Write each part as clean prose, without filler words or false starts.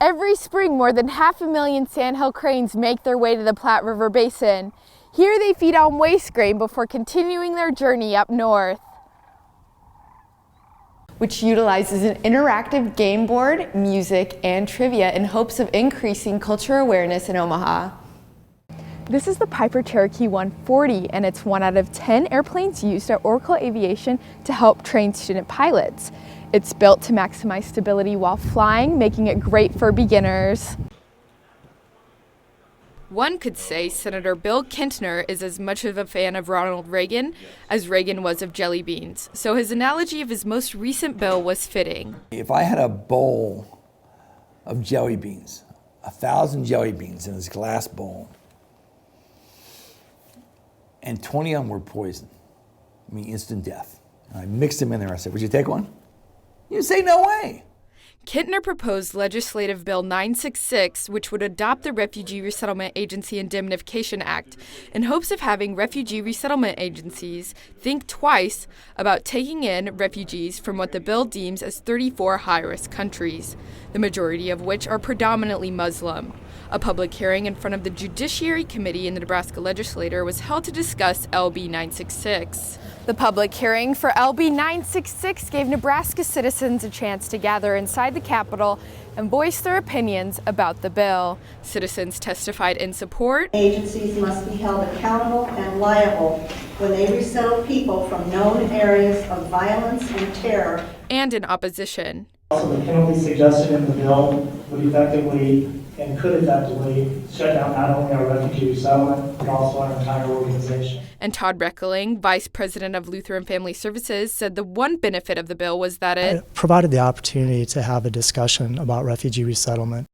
Every spring, more than 500,000 sandhill cranes make their way to the Platte River Basin. Here they feed on waste grain before continuing their journey up north, which utilizes an interactive game board, music, and trivia in hopes of increasing cultural awareness in Omaha. This is the Piper Cherokee 140, and it's 1 out of 10 airplanes used at Oracle Aviation to help train student pilots. It's built to maximize stability while flying, making it great for beginners. One could say Senator Bill Kintner is as much of a fan of Ronald Reagan as Reagan was of jelly beans, so his analogy of his most recent bill was fitting. If I had a bowl of jelly beans, 1,000 jelly beans in this glass bowl, and 20 of them were poison, I mean instant death, and I mixed them in there, I said, would you take one? You'd say no way. Kintner proposed Legislative Bill 966, which would adopt the Refugee Resettlement Agency Indemnification Act, in hopes of having refugee resettlement agencies think twice about taking in refugees from what the bill deems as 34 high-risk countries, the majority of which are predominantly Muslim. A public hearing in front of the Judiciary Committee in the Nebraska Legislature was held to discuss LB 966. The public hearing for LB 966 gave Nebraska citizens a chance to gather inside the Capitol and voice their opinions about the bill. Citizens testified in support. Agencies must be held accountable and liable when they resettle people from known areas of violence and terror. And in opposition. Also, the penalty suggested in the bill would effectively and could effectively shut down not only our refugee resettlement, but also our entire organization. And Todd Reckling, Vice President of Lutheran Family Services, said the one benefit of the bill was that it provided the opportunity to have a discussion about refugee resettlement.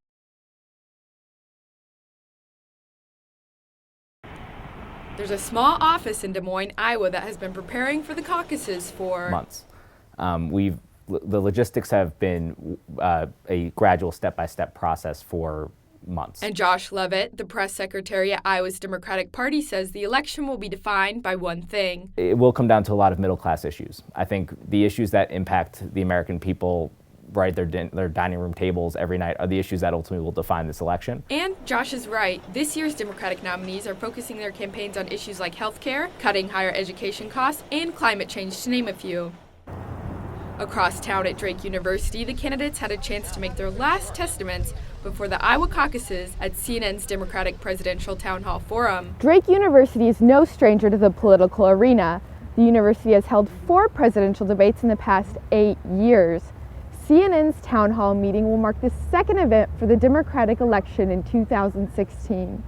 There's a small office in Des Moines, Iowa that has been preparing for the caucuses for months. The logistics have been a gradual step-by-step process for months. And Josh Levitt, the press secretary at Iowa's Democratic Party, says the election will be defined by one thing. It will come down to a lot of middle-class issues. I think the issues that impact the American people, right, their dining room tables every night, are the issues that ultimately will define this election. And Josh is right. This year's Democratic nominees are focusing their campaigns on issues like health care, cutting higher education costs, and climate change, to name a few. Across town at Drake University, the candidates had a chance to make their last testaments before the Iowa caucuses at CNN's Democratic Presidential Town Hall Forum. Drake University is no stranger to the political arena. The university has held 4 presidential debates in the past 8 years. CNN's Town Hall meeting will mark the second event for the Democratic election in 2016.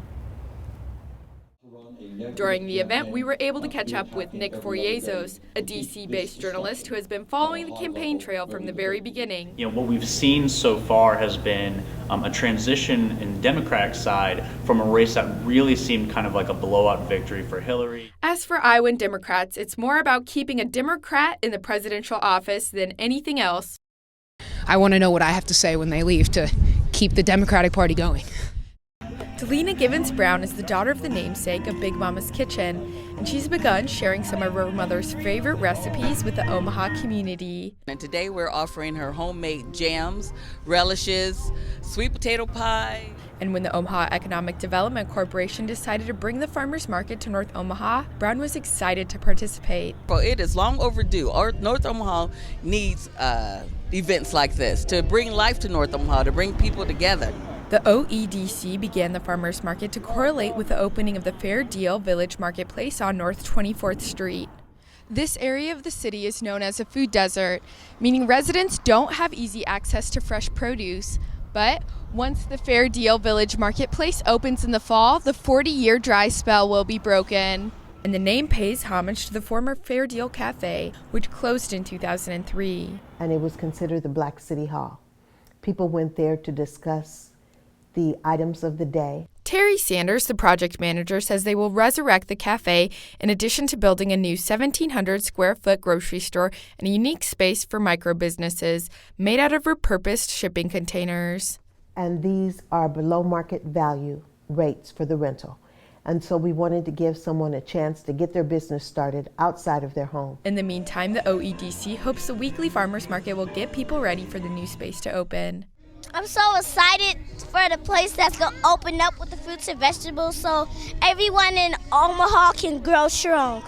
During the event, we were able to catch up with Nick Foriezos, a DC-based journalist who has been following the campaign trail from the very beginning. What we've seen so far has been a transition in the Democratic side from a race that really seemed kind of like a blowout victory for Hillary. As for Iowan Democrats, it's more about keeping a Democrat in the presidential office than anything else. I want to know what I have to say when they leave to keep the Democratic Party going. Delina Givens Brown is the daughter of the namesake of Big Mama's Kitchen, and she's begun sharing some of her mother's favorite recipes with the Omaha community. And today we're offering her homemade jams, relishes, sweet potato pie. And when the Omaha Economic Development Corporation decided to bring the farmers market to North Omaha, Brown was excited to participate. Well, it is long overdue. North Omaha needs events like this to bring life to North Omaha, to bring people together. The OEDC began the farmers market to correlate with the opening of the Fair Deal Village Marketplace on North 24th Street. This area of the city is known as a food desert, meaning residents don't have easy access to fresh produce. But once the Fair Deal Village Marketplace opens in the fall, the 40-year dry spell will be broken. And the name pays homage to the former Fair Deal Cafe, which closed in 2003. And it was considered the Black City Hall. People went there to discuss the items of the day. Terry Sanders, the project manager, says they will resurrect the cafe in addition to building a new 1,700 square foot grocery store and a unique space for micro businesses made out of repurposed shipping containers. And these are below market value rates for the rental. And so we wanted to give someone a chance to get their business started outside of their home. In the meantime, the OEDC hopes the weekly farmers market will get people ready for the new space to open. I'm so excited for the place that's going to open up with the fruits and vegetables so everyone in Omaha can grow strong.